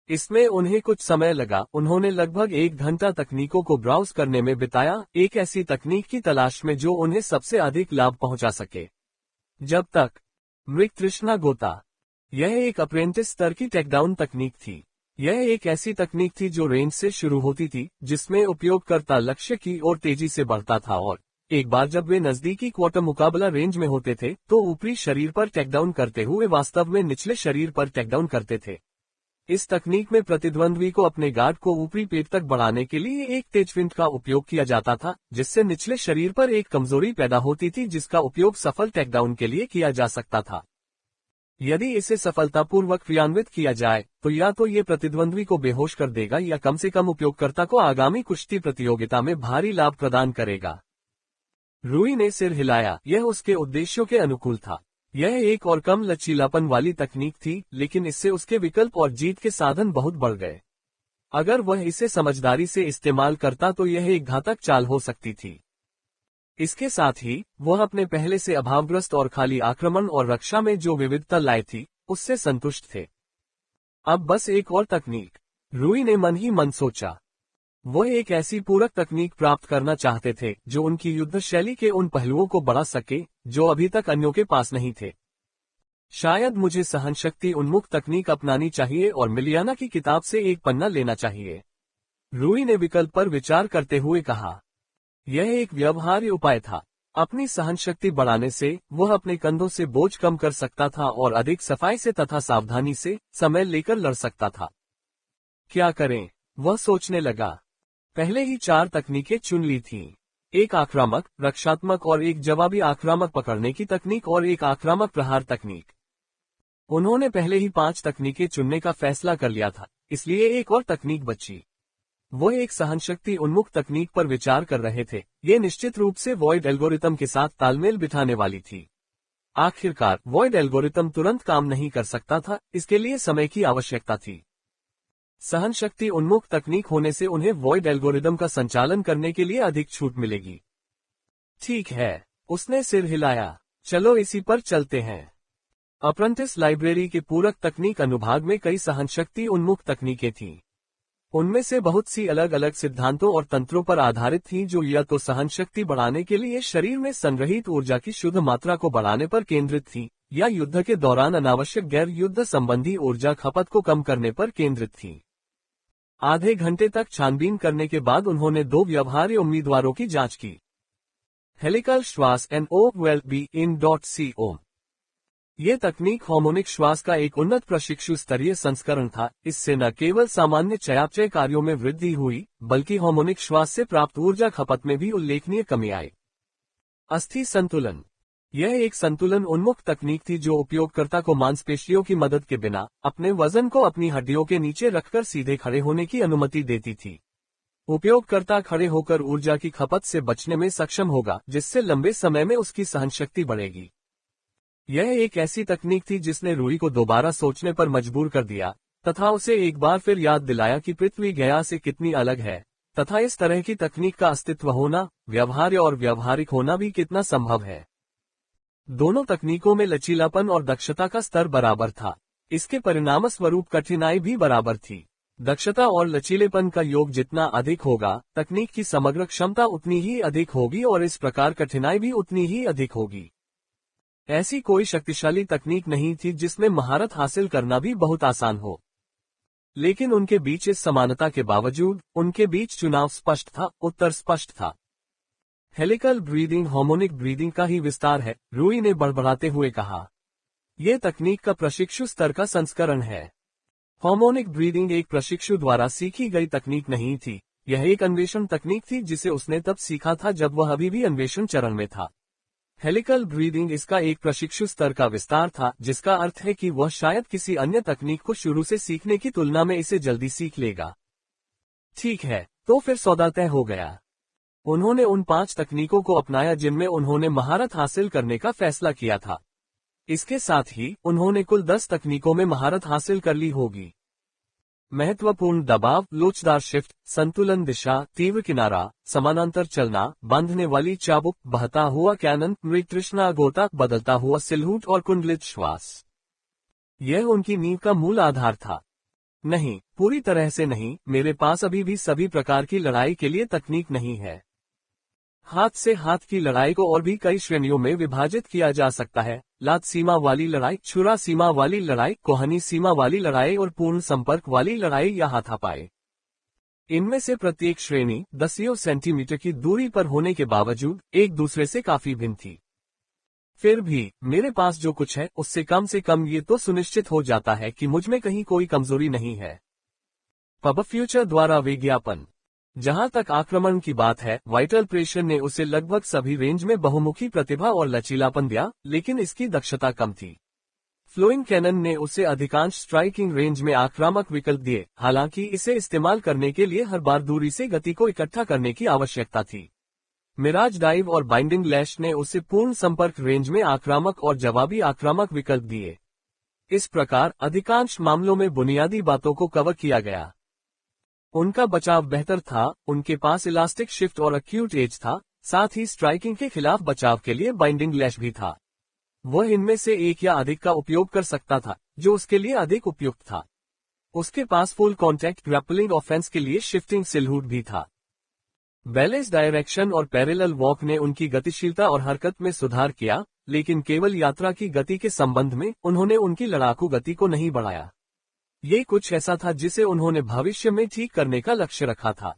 A: इसमें उन्हें कुछ समय लगा। उन्होंने लगभग 1 घंटा तकनीकों को ब्राउज करने में बिताया, एक ऐसी तकनीक की तलाश में जो उन्हें सबसे अधिक लाभ पहुंचा सके। जब तक मृग तृष्णा गोता। यह एक अप्रेंटिस स्तर की टेकडाउन तकनीक थी। यह एक ऐसी तकनीक थी जो रेंज से शुरू होती थी, जिसमें उपयोगकर्ता लक्ष्य की ओर तेजी से बढ़ता था और एक बार जब वे नजदीकी क्वार्टर मुकाबला रेंज में होते थे तो ऊपरी शरीर पर टेकडाउन करते हुए वास्तव में निचले शरीर पर टेकडाउन करते थे। इस तकनीक में प्रतिद्वंद्वी को अपने गार्ड को ऊपरी पेट तक बढ़ाने के लिए एक तेज फिंट का उपयोग किया जाता था, जिससे निचले शरीर पर एक कमजोरी पैदा होती थी जिसका उपयोग सफल टेकडाउन के लिए किया जा सकता था। यदि इसे सफलतापूर्वक क्रियान्वित किया जाए तो या तो ये प्रतिद्वंद्वी को बेहोश कर देगा या कम से कम उपयोगकर्ता को आगामी कुश्ती प्रतियोगिता में भारी लाभ प्रदान करेगा। रूई ने सिर हिलाया। यह उसके उद्देश्यों के अनुकूल था। यह एक और कम लचीलापन वाली तकनीक थी, लेकिन इससे उसके विकल्प और जीत के साधन बहुत बढ़ गए। अगर वह इसे समझदारी से इस्तेमाल करता तो यह एक घातक चाल हो सकती थी। इसके साथ ही वह अपने पहले से अभावग्रस्त और खाली आक्रमण और रक्षा में जो विविधता लाई थी, उससे संतुष्ट थे। अब बस एक और तकनीक, रूई ने मन ही मन सोचा। वह एक ऐसी पूरक तकनीक प्राप्त करना चाहते थे जो उनकी युद्ध शैली के उन पहलुओं को बढ़ा सके जो अभी तक अन्यों के पास नहीं थे। शायद मुझे सहनशक्ति उन्मुख तकनीक अपनानी चाहिए और मिलियाना की किताब से एक पन्ना लेना चाहिए, रूई ने विकल्प पर विचार करते हुए कहा। यह एक व्यवहार्य उपाय था। अपनी सहनशक्ति बढ़ाने से वह अपने कंधों से बोझ कम कर सकता था और अधिक सफाई से तथा सावधानी से समय लेकर लड़ सकता था। क्या करें, वह सोचने लगा। पहले ही 4 तकनीकें चुन ली थीं। एक आक्रामक, रक्षात्मक और एक जवाबी आक्रामक पकड़ने की तकनीक और एक आक्रामक प्रहार तकनीक। उन्होंने पहले ही 5 तकनीकें चुनने का फैसला कर लिया था, इसलिए एक और तकनीक बची। वो एक सहनशक्ति उन्मुख तकनीक पर विचार कर रहे थे। ये निश्चित रूप से वॉइड एल्गोरिथम के साथ तालमेल बिठाने वाली थी। आखिरकार वॉइड एल्गोरिथम तुरंत काम नहीं कर सकता था, इसके लिए समय की आवश्यकता थी। सहनशक्ति उन्मुख तकनीक होने से उन्हें वॉइड एल्गोरिथम का संचालन करने के लिए अधिक छूट मिलेगी। ठीक है, उसने सिर हिलाया। चलो इसी पर चलते हैं। अप्रेंटिस लाइब्रेरी के पूरक तकनीक अनुभाग में कई सहनशक्ति उन्मुख तकनीकें थीं। उनमें से बहुत सी अलग अलग सिद्धांतों और तंत्रों पर आधारित थीं जो या तो सहनशक्ति बढ़ाने के लिए शरीर में संग्रहित ऊर्जा की शुद्ध मात्रा को बढ़ाने पर केंद्रित थीं, या युद्ध के दौरान अनावश्यक गैर युद्ध संबंधी ऊर्जा खपत को कम करने पर केंद्रित थीं। आधे घंटे तक छानबीन करने के बाद उन्होंने 2 व्यवहार्य उम्मीदवारों की जांच की। हेलिकल श्वास NOVELBE-IN.CO। ये तकनीक हार्मोनिक श्वास का एक उन्नत प्रशिक्षु स्तरीय संस्करण था। इससे न केवल सामान्य चयापचय कार्यों में वृद्धि हुई, बल्कि हार्मोनिक श्वास से प्राप्त ऊर्जा खपत में भी उल्लेखनीय कमी आई। अस्थि संतुलन। यह एक संतुलन उन्मुख तकनीक थी जो उपयोगकर्ता को मांसपेशियों की मदद के बिना अपने वजन को अपनी हड्डियों के नीचे रखकर सीधे खड़े होने की अनुमति देती थी। उपयोगकर्ता खड़े होकर ऊर्जा की खपत से बचने में सक्षम होगा, जिससे लंबे समय में उसकी सहनशक्ति बढ़ेगी। यह एक ऐसी तकनीक थी जिसने रूई को दोबारा सोचने पर मजबूर कर दिया तथा उसे एक बार फिर याद दिलाया कि पृथ्वी गया से कितनी अलग है, तथा इस तरह की तकनीक का अस्तित्व होना, व्यवहार्य और व्यवहारिक होना भी कितना संभव है। दोनों तकनीकों में लचीलापन और दक्षता का स्तर बराबर था। इसके परिणामस्वरूप कठिनाई भी बराबर थी। दक्षता और लचीलेपन का योग जितना अधिक होगा, तकनीक की समग्र क्षमता उतनी ही अधिक होगी और इस प्रकार कठिनाई भी उतनी ही अधिक होगी। ऐसी कोई शक्तिशाली तकनीक नहीं थी जिसमें महारत हासिल करना भी बहुत आसान हो। लेकिन उनके बीच इस समानता के बावजूद उनके बीच चुनाव स्पष्ट था, उत्तर स्पष्ट था। हेलिकल ब्रीदिंग हार्मोनिक ब्रीदिंग का ही विस्तार है, रूई ने बड़बड़ाते हुए कहा। यह तकनीक का प्रशिक्षु स्तर का संस्करण है। हार्मोनिक ब्रीदिंग एक प्रशिक्षु द्वारा सीखी गई तकनीक नहीं थी, यह एक अन्वेषण तकनीक थी जिसे उसने तब सीखा था जब वह अभी भी अन्वेषण चरण में था। हेलिकल ब्रीदिंग इसका एक प्रशिक्षु स्तर का विस्तार था, जिसका अर्थ है कि वह शायद किसी अन्य तकनीक को शुरू से सीखने की तुलना में इसे जल्दी सीख लेगा। ठीक है, तो फिर सौदा तय हो गया। उन्होंने उन 5 तकनीकों को अपनाया जिनमें उन्होंने महारत हासिल करने का फैसला किया था। इसके साथ ही उन्होंने कुल 10 तकनीकों में महारत हासिल कर ली होगी। महत्वपूर्ण दबाव, लोचदार शिफ्ट, संतुलन दिशा, तीव्र किनारा, समानांतर चलना, बांधने वाली चाबुक, बहता हुआ कैनन, मृतृष्णा गोता, बदलता हुआ सिलहूट और कुंडलित श्वास। यह उनकी नींव का मूल आधार था। नहीं, पूरी तरह से नहीं, मेरे पास अभी भी सभी प्रकार की लड़ाई के लिए तकनीक नहीं है। हाथ से हाथ की लड़ाई को और भी कई श्रेणियों में विभाजित किया जा सकता है: लात सीमा वाली लड़ाई, छुरा सीमा वाली लड़ाई, कोहनी सीमा वाली लड़ाई और पूर्ण संपर्क वाली लड़ाई या हाथापाई। इनमें से प्रत्येक श्रेणी दसियों सेंटीमीटर की दूरी पर होने के बावजूद एक दूसरे से काफी भिन्न थी। फिर भी मेरे पास जो कुछ है उससे कम ये तो सुनिश्चित हो जाता है कि मुझ में कहीं कोई कमजोरी नहीं है। पब फ्यूचर द्वारा विज्ञापन। जहां तक आक्रमण की बात है, वाइटल प्रेशर ने उसे लगभग सभी रेंज में बहुमुखी प्रतिभा और लचीलापन दिया, लेकिन इसकी दक्षता कम थी। फ्लोइंग कैनन ने उसे अधिकांश स्ट्राइकिंग रेंज में आक्रामक विकल्प दिए, हालांकि इसे इस्तेमाल करने के लिए हर बार दूरी से गति को इकट्ठा करने की आवश्यकता थी। मिराज डाइव और बाइंडिंग लैश ने उसे पूर्ण संपर्क रेंज में आक्रामक और जवाबी आक्रामक विकल्प दिए। इस प्रकार अधिकांश मामलों में बुनियादी बातों को कवर किया गया। उनका बचाव बेहतर था, उनके पास इलास्टिक शिफ्ट और एक्यूट एज था, साथ ही स्ट्राइकिंग के खिलाफ बचाव के लिए बाइंडिंग लैश भी था। वह इनमें से एक या अधिक का उपयोग कर सकता था, जो उसके लिए अधिक उपयुक्त था। उसके पास फुल कॉन्टैक्ट ग्रैपलिंग ऑफेंस के लिए शिफ्टिंग सिलहूट भी था। बैलेंस डायरेक्शन और पैरेलल वॉक ने उनकी गतिशीलता और हरकत में सुधार किया, लेकिन केवल यात्रा की गति के संबंध में उन्होंने उनकी लड़ाकू गति को नहीं बढ़ाया। ये कुछ ऐसा था जिसे उन्होंने भविष्य में ठीक करने का लक्ष्य रखा था।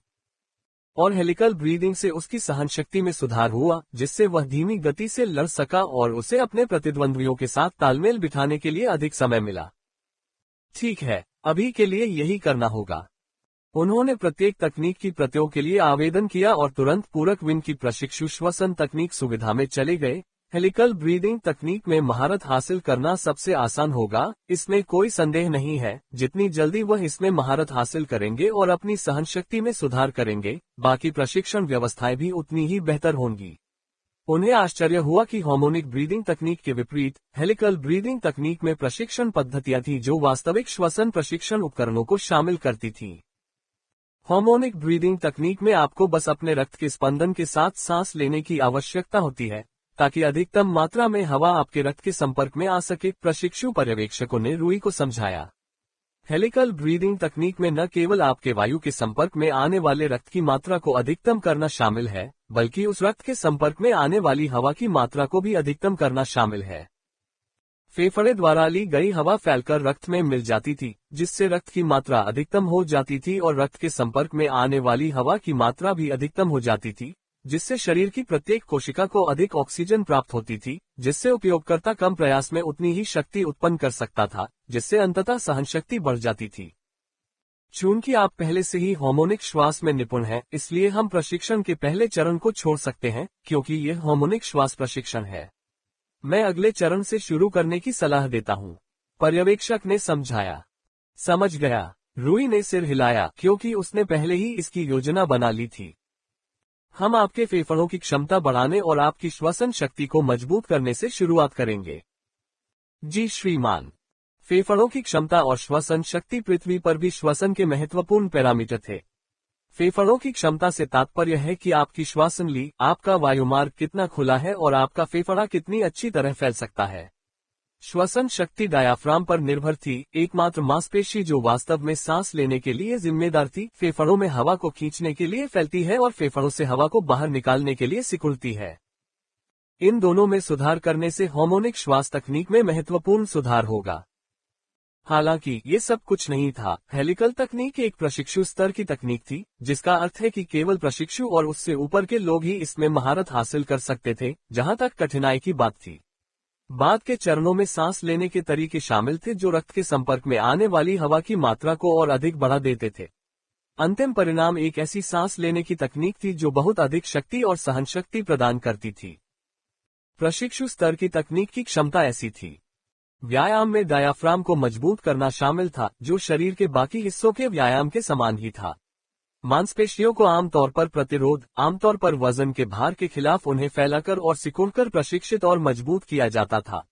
A: और हेलिकल ब्रीदिंग से उसकी सहनशक्ति में सुधार हुआ, जिससे वह धीमी गति से लड़ सका और उसे अपने प्रतिद्वंद्वियों के साथ तालमेल बिठाने के लिए अधिक समय मिला। ठीक है, अभी के लिए यही करना होगा। उन्होंने प्रत्येक तकनीक की प्रतियों के लिए आवेदन किया और तुरंत पूरक विन की प्रशिक्षु श्वसन तकनीक सुविधा में चले गए। हेलिकल ब्रीदिंग तकनीक में महारत हासिल करना सबसे आसान होगा, इसमें कोई संदेह नहीं है। जितनी जल्दी वह इसमें महारत हासिल करेंगे और अपनी सहनशक्ति में सुधार करेंगे, बाकी प्रशिक्षण व्यवस्थाएं भी उतनी ही बेहतर होंगी। उन्हें आश्चर्य हुआ कि हार्मोनिक ब्रीदिंग तकनीक के विपरीत हेलिकल ब्रीदिंग तकनीक में प्रशिक्षण पद्धतियां थी जो वास्तविक श्वसन प्रशिक्षण उपकरणों को शामिल करती थीं। हार्मोनिक ब्रीदिंग तकनीक में आपको बस अपने रक्त के स्पंदन के साथ सांस लेने की आवश्यकता होती है, ताकि अधिकतम मात्रा में हवा आपके रक्त के संपर्क में आ सके, प्रशिक्षु पर्यवेक्षकों ने रूई को समझाया। हेलिकल ब्रीदिंग तकनीक में न केवल आपके वायु के संपर्क में आने वाले रक्त की मात्रा को अधिकतम करना शामिल है, बल्कि उस रक्त के संपर्क में आने वाली हवा की मात्रा को भी अधिकतम करना शामिल है। फेफड़े द्वारा ली गई हवा फैलकर रक्त में मिल जाती थी, जिससे रक्त की मात्रा अधिकतम हो जाती थी और रक्त के संपर्क में आने वाली हवा की मात्रा भी अधिकतम हो जाती थी, जिससे शरीर की प्रत्येक कोशिका को अधिक ऑक्सीजन प्राप्त होती थी, जिससे उपयोगकर्ता कम प्रयास में उतनी ही शक्ति उत्पन्न कर सकता था, जिससे अंततः सहनशक्ति बढ़ जाती थी। चूंकि आप पहले से ही हार्मोनिक श्वास में निपुण हैं, इसलिए हम प्रशिक्षण के पहले चरण को छोड़ सकते हैं, क्योंकि यह हार्मोनिक श्वास प्रशिक्षण है। मैं अगले चरण से शुरू करने की सलाह देता हूं, पर्यवेक्षक ने समझाया। समझ गया, रूई ने सिर हिलाया, क्योंकि उसने पहले ही इसकी योजना बना ली थी। हम आपके फेफड़ों की क्षमता बढ़ाने और आपकी श्वसन शक्ति को मजबूत करने से शुरुआत करेंगे। जी श्रीमान। फेफड़ों की क्षमता और श्वसन शक्ति पृथ्वी पर भी श्वसन के महत्वपूर्ण पैरामीटर थे। फेफड़ों की क्षमता से तात्पर्य है कि आपकी श्वसन ली, आपका वायुमार्ग कितना खुला है और आपका फेफड़ा कितनी अच्छी तरह फैल सकता है। श्वसन शक्ति डायाफ्राम पर निर्भर थी, एकमात्र मांसपेशी जो वास्तव में सांस लेने के लिए जिम्मेदार थी, फेफड़ों में हवा को खींचने के लिए फैलती है और फेफड़ों से हवा को बाहर निकालने के लिए सिकुड़ती है। इन दोनों में सुधार करने से हार्मोनिक श्वास तकनीक में महत्वपूर्ण सुधार होगा। हालांकि ये सब कुछ नहीं था। हेलिकल तकनीक एक प्रशिक्षु स्तर की तकनीक थी, जिसका अर्थ है कि केवल प्रशिक्षु और उससे ऊपर के लोग ही इसमें महारत हासिल कर सकते थे। जहां तक कठिनाई की बात थी, बाद के चरणों में सांस लेने के तरीके शामिल थे जो रक्त के संपर्क में आने वाली हवा की मात्रा को और अधिक बढ़ा देते थे। अंतिम परिणाम एक ऐसी सांस लेने की तकनीक थी जो बहुत अधिक शक्ति और सहनशक्ति प्रदान करती थी। प्रशिक्षु स्तर की तकनीक की क्षमता ऐसी थी। व्यायाम में डायाफ्राम को मजबूत करना शामिल था, जो शरीर के बाकी हिस्सों के व्यायाम के समान ही था। मांसपेशियों को आमतौर पर प्रतिरोध, आमतौर पर वजन के भार के खिलाफ उन्हें फैलाकर और सिकुड़कर प्रशिक्षित और मजबूत किया जाता था।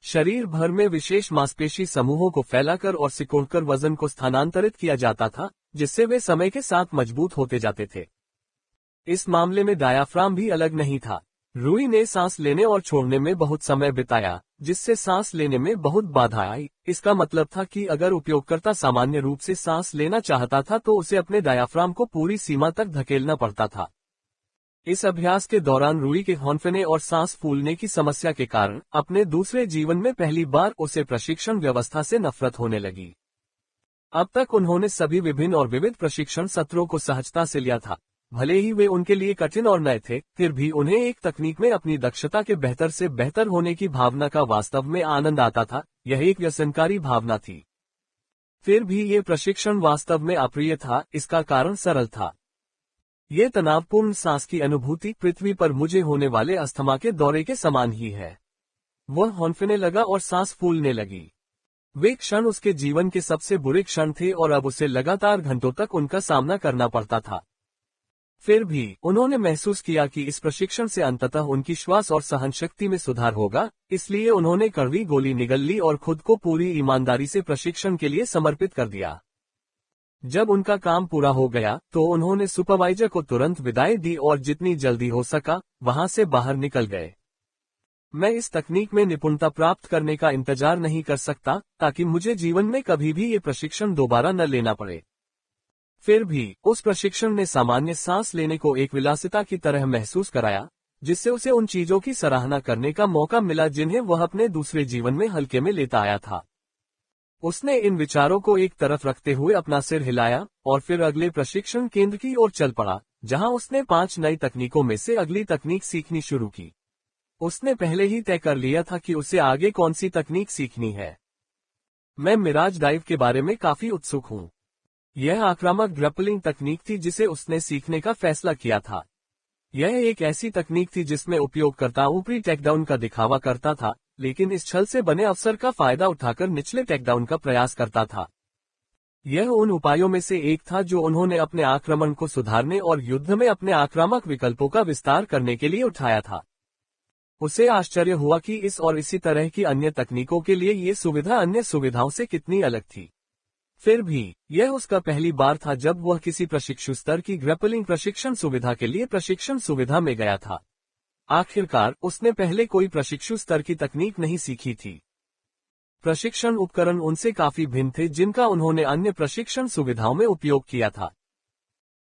A: शरीर भर में विशेष मांसपेशी समूहों को फैलाकर और सिकुड़कर वजन को स्थानांतरित किया जाता था, जिससे वे समय के साथ मजबूत होते जाते थे। इस मामले में डायाफ्राम भी अलग नहीं था। रूई ने सांस लेने और छोड़ने में बहुत समय बिताया, जिससे सांस लेने में बहुत बाधा आई। इसका मतलब था कि अगर उपयोगकर्ता सामान्य रूप से सांस लेना चाहता था तो उसे अपने डायाफ्राम को पूरी सीमा तक धकेलना पड़ता था। इस अभ्यास के दौरान रूई के हौंफने और सांस फूलने की समस्या के कारण अपने दूसरे जीवन में पहली बार उसे प्रशिक्षण व्यवस्था से नफरत होने लगी। अब तक उन्होंने सभी विभिन्न और विविध प्रशिक्षण सत्रों को सहजता से लिया था, भले ही वे उनके लिए कठिन और नए थे। फिर भी उन्हें एक तकनीक में अपनी दक्षता के बेहतर से बेहतर होने की भावना का वास्तव में आनंद आता था। यह एक व्यसनकारी भावना थी। फिर भी ये प्रशिक्षण वास्तव में अप्रिय था। इसका कारण सरल था। ये तनावपूर्ण सांस की अनुभूति पृथ्वी पर मुझे होने वाले अस्थमा के दौरे के समान ही है। वह हौंफने लगा और सांस फूलने लगी। वे क्षण उसके जीवन के सबसे बुरे क्षण थे और अब उसे लगातार घंटों तक उनका सामना करना पड़ता था। फिर भी उन्होंने महसूस किया कि इस प्रशिक्षण से अंततः उनकी श्वास और सहनशक्ति में सुधार होगा, इसलिए उन्होंने कड़वी गोली निगल ली और खुद को पूरी ईमानदारी से प्रशिक्षण के लिए समर्पित कर दिया। जब उनका काम पूरा हो गया तो उन्होंने सुपरवाइजर को तुरंत विदाई दी और जितनी जल्दी हो सका वहां से बाहर निकल गए। मैं इस तकनीक में निपुणता प्राप्त करने का इंतजार नहीं कर सकता ताकि मुझे जीवन में कभी भी ये प्रशिक्षण दोबारा न लेना पड़े। फिर भी उस प्रशिक्षण ने सामान्य सांस लेने को एक विलासिता की तरह महसूस कराया, जिससे उसे उन चीजों की सराहना करने का मौका मिला जिन्हें वह अपने दूसरे जीवन में हल्के में लेता आया था। उसने इन विचारों को एक तरफ रखते हुए अपना सिर हिलाया और फिर अगले प्रशिक्षण केंद्र की ओर चल पड़ा, जहां उसने 5 नई तकनीकों में से अगली तकनीक सीखनी शुरू की। उसने पहले ही तय कर लिया था कि उसे आगे कौन सी तकनीक सीखनी है। मैं मिराज डाइव के बारे में काफी उत्सुक हूँ। यह आक्रामक ग्रैपलिंग तकनीक थी जिसे उसने सीखने का फैसला किया था। यह एक ऐसी तकनीक थी जिसमें उपयोगकर्ता ऊपरी टेकडाउन का दिखावा करता था, लेकिन इस छल से बने अवसर का फायदा उठाकर निचले टेकडाउन का प्रयास करता था। यह उन उपायों में से एक था जो उन्होंने अपने आक्रमण को सुधारने और युद्ध में अपने आक्रामक विकल्पों का विस्तार करने के लिए उठाया था। उसे आश्चर्य हुआ कि इस और इसी तरह की अन्य तकनीकों के लिए ये सुविधा अन्य सुविधाओं से कितनी अलग थी। फिर भी यह उसका पहली बार था जब वह किसी प्रशिक्षु स्तर की ग्रैपलिंग प्रशिक्षण सुविधा के लिए प्रशिक्षण सुविधा में गया था। आखिरकार उसने पहले कोई प्रशिक्षु स्तर की तकनीक नहीं सीखी थी। प्रशिक्षण उपकरण उनसे काफी भिन्न थे जिनका उन्होंने अन्य प्रशिक्षण सुविधाओं में उपयोग किया था।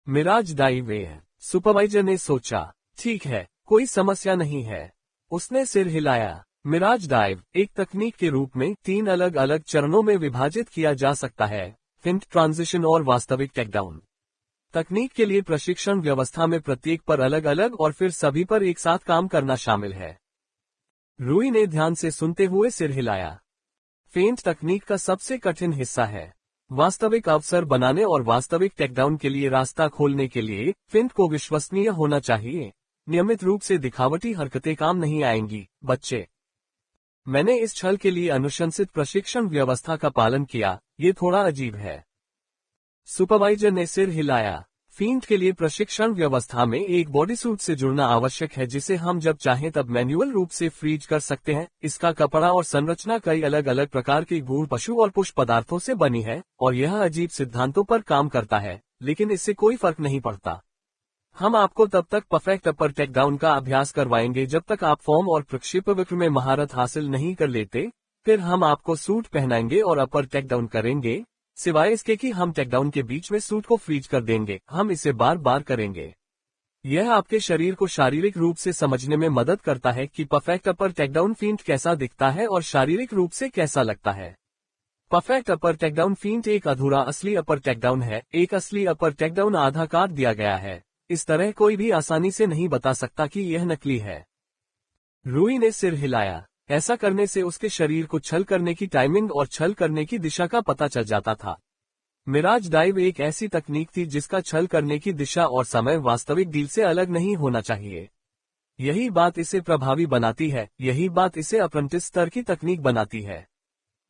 A: मिराज डाइव, सुपरवाइजर ने सोचा, ठीक है, कोई समस्या नहीं है। उसने सिर हिलाया। मिराज डाइव एक तकनीक के रूप में 3 अलग अलग चरणों में विभाजित किया जा सकता है: फिंट, ट्रांजिशन और वास्तविक टेकडाउन। तकनीक के लिए प्रशिक्षण व्यवस्था में प्रत्येक पर अलग अलग और फिर सभी पर एक साथ काम करना शामिल है। रूई ने ध्यान से सुनते हुए सिर हिलाया। फेंट तकनीक का सबसे कठिन हिस्सा है। वास्तविक अवसर बनाने और वास्तविक टेकडाउन के लिए रास्ता खोलने के लिए फिंट को विश्वसनीय होना चाहिए। नियमित रूप से दिखावटी हरकतें काम नहीं आएंगी, बच्चे। मैंने इस छल के लिए अनुशंसित प्रशिक्षण व्यवस्था का पालन किया। ये थोड़ा अजीब है। सुपरवाइजर ने सिर हिलाया। फींट के लिए प्रशिक्षण व्यवस्था में एक बॉडीसूट से जुड़ना आवश्यक है जिसे हम जब चाहें तब मैन्युअल रूप से फ्रीज कर सकते हैं। इसका कपड़ा और संरचना कई अलग अलग प्रकार के गूढ़ पशु और पुष्प पदार्थों से बनी है और यह अजीब सिद्धांतों पर काम करता है, लेकिन इससे कोई फर्क नहीं पड़ता। हम आपको तब तक परफेक्ट अपर टेकडाउन का अभ्यास करवाएंगे जब तक आप फॉर्म और प्रक्षेपवक्र में महारत हासिल नहीं कर लेते। फिर हम आपको सूट पहनाएंगे और अपर टेकडाउन करेंगे, सिवाय इसके कि हम टेकडाउन के बीच में सूट को फ्रीज कर देंगे। हम इसे बार बार करेंगे। यह आपके शरीर को शारीरिक रूप से समझने में मदद करता है कि परफेक्ट अपर टेकडाउन फींट कैसा दिखता है और शारीरिक रूप से कैसा लगता है। परफेक्ट अपर टेकडाउन फेंट एक अधूरा असली अपर टेकडाउन है। एक असली अपर टेकडाउन आधा काट दिया गया है। इस तरह कोई भी आसानी से नहीं बता सकता कि यह नकली है। रूई ने सिर हिलाया। ऐसा करने से उसके शरीर को छल करने की टाइमिंग और छल करने की दिशा का पता चल जाता था। मिराज डाइव एक ऐसी तकनीक थी जिसका छल करने की दिशा और समय वास्तविक डील से अलग नहीं होना चाहिए। यही बात इसे प्रभावी बनाती है, यही बात इसे अप्रेंटिस स्तर की तकनीक बनाती है।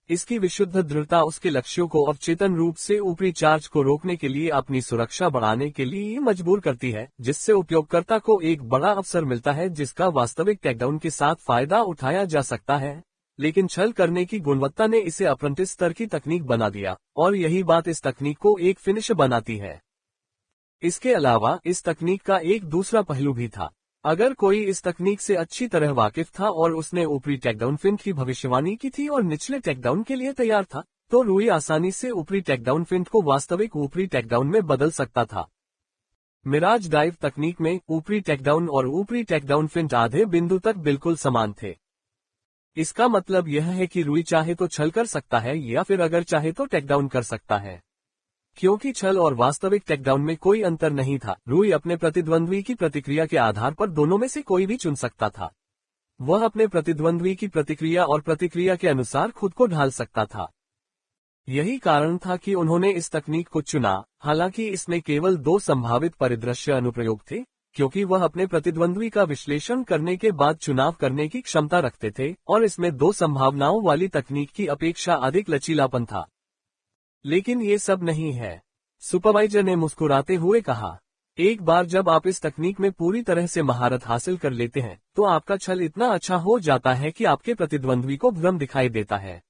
A: इसकी विशुद्ध दृढ़ता उसके लक्ष्यों को अवचेतन रूप से ऊपरी चार्ज को रोकने के लिए अपनी सुरक्षा बढ़ाने के लिए मजबूर करती है, जिससे उपयोगकर्ता को एक बड़ा अवसर मिलता है जिसका वास्तविक टेकडाउन के साथ फायदा उठाया जा सकता है। लेकिन छल करने की गुणवत्ता ने इसे अप्रेंटिस स्तर की तकनीक बना दिया, और यही बात इस तकनीक को एक फिनिश बनाती है। इसके अलावा इस तकनीक का एक दूसरा पहलू भी था। अगर कोई इस तकनीक से अच्छी तरह वाकिफ था और उसने ऊपरी टेकडाउन फिंट की भविष्यवाणी की थी और निचले टेकडाउन के लिए तैयार था, तो रूई आसानी से ऊपरी टेकडाउन फिंट को वास्तविक ऊपरी टेकडाउन में बदल सकता था। मिराज डाइव तकनीक में ऊपरी टेकडाउन और ऊपरी टेकडाउन फिंट आधे बिंदु तक बिल्कुल समान थे। इसका मतलब यह है कि रूई चाहे तो छल कर सकता है या फिर अगर चाहे तो टेकडाउन कर सकता है। क्योंकि छल और वास्तविक टेकडाउन में कोई अंतर नहीं था, रूई अपने प्रतिद्वंद्वी की प्रतिक्रिया के आधार पर दोनों में से कोई भी चुन सकता था। वह अपने प्रतिद्वंद्वी की प्रतिक्रिया और प्रतिक्रिया के अनुसार खुद को ढाल सकता था। यही कारण था कि उन्होंने इस तकनीक को चुना। हालांकि इसमें केवल 2 संभावित परिदृश्य अनुप्रयोग थे, क्योंकि वह अपने प्रतिद्वंद्वी का विश्लेषण करने के बाद चुनाव करने की क्षमता रखते थे, और इसमें 2 संभावनाओं वाली तकनीक की अपेक्षा अधिक लचीलापन था। लेकिन ये सब नहीं है, सुपरवाइजर ने मुस्कुराते हुए कहा। एक बार जब आप इस तकनीक में पूरी तरह से महारत हासिल कर लेते हैं, तो आपका छल इतना अच्छा हो जाता है कि आपके प्रतिद्वंद्वी को भ्रम दिखाई देता है।